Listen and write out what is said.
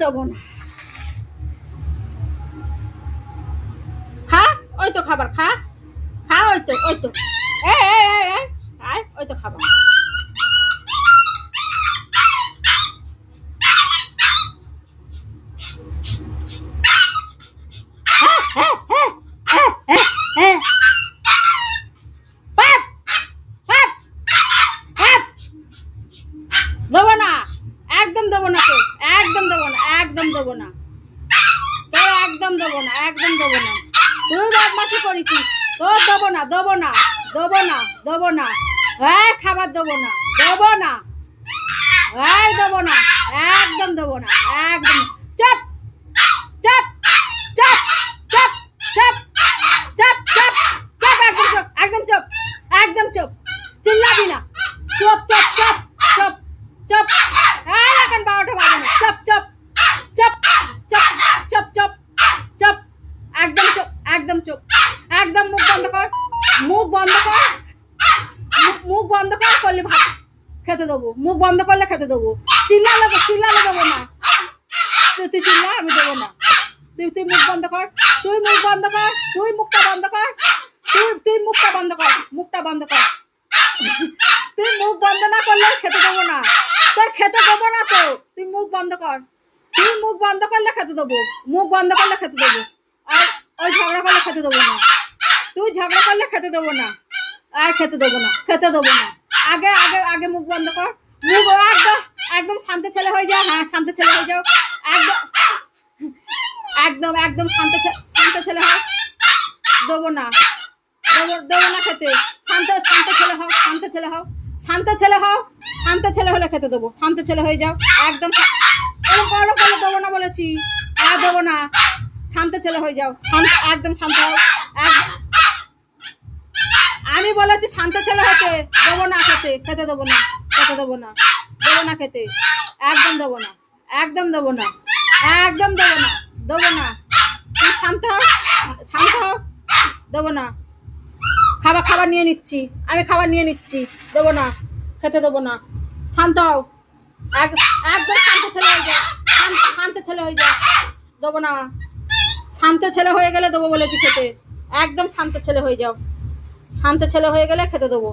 দেবো না। খা, ওই তো খাবার, খা খা, ওই তো আয়, ওই তো খাবার। দেবো না, একদম দেবো না, তো একদম দেবো না, একদম দেবো না, তোর একদম দেবো না, একদম দেবো না। তুই বদমাশি করেছিস, তোর দেবো না, দেবো না, দেবো না, দেবো না, হ্যাঁ খাবার দেবো না, দেবো না, হ্যাঁ দেবো না, একদম দেবো না, একদম। Chop chop chop chop chop chop chop chop, একদম চপ, একদম চপ, একদম চপ, চিল্লাবি না, chop chop chop chop chop, হ্যাঁ এখন 12টা বাজে না, chop chop chop chop chop chop chop, একদম চপ, একদম চপ, একদম মুখ বন্ধ কর, মুখ বন্ধ কর, মুখ বন্ধ কর, করলে ভাত খেতে দেবো, মুখ বন্ধ করলে খেতে দেবো। চিল্লালে দেবো না, তুই চিল্লা, আমি দেবো না। তুই মুখ বন্ধ কর, তুই মুখ বন্ধ কর, তুই মুখটা বন্ধ কর, তুই মুখটা বন্ধ কর, মুখটা বন্ধ কর। তুই মুখ বন্ধ না করলে খেতে দেবো না, তোর খেতে দেবো না তো, তুই মুখ বন্ধ কর, তুই মুখ বন্ধ করলে খেতে দেবো, মুখ বন্ধ করলে খেতে দেবো। আর ওই ঝগড়া করলে খেতে দেবো না, তুই ঝগড়া করলে খেতে দেবো না, আর খেতে দেবো না, খেতে দেবো না। আগে আগে আগে মুখ বন্ধ কর, মুখ একদম একদম শান্ত ছেলে হয়ে যাও, হ্যাঁ শান্ত ছেলে হয়ে যাও, একদম একদম একদম শান্ত ছেলে হও, দেবো না, দেবো না খেতে, শান্ত ছেলে হও, শান্ত ছেলে হও, শান্ত ছেলে হও, শান্ত ছেলে হলে খেতে দেবো, শান্ত ছেলে হয়ে যাও, একদম বলো বলো, দেবো না বলেছি, আর দেবো না, শান্ত ছেলে হয়ে যাও, শান্ত, একদম শান্ত হও, আমি বলেছি শান্ত ছেলে হতে, দেবো না খেতে, খেতে দেবো না, খেতে দেবো না, দেবো না খেতে, একদম দেবো না, একদম দেবো না, একদম দেবো না, দেবো না, তুমি শান্ত হও, শান্ত হও, দেবো না, খাবার নিয়ে নিচ্ছি, আমি খাবার নিয়ে নিচ্ছি, দেবো না, খেতে দেবো না, শান্ত হও, একদম শান্ত ছেলে হয়ে যাও, শান্ত ছেলে হয়ে যাও, দেবো না, শান্ত ছেলে হয়ে গেলে দেবো বলেছি খেতে, একদম শান্ত ছেলে হয়ে যাও, শান্ত ছেলে হয়ে গেলে খেতে দেবো।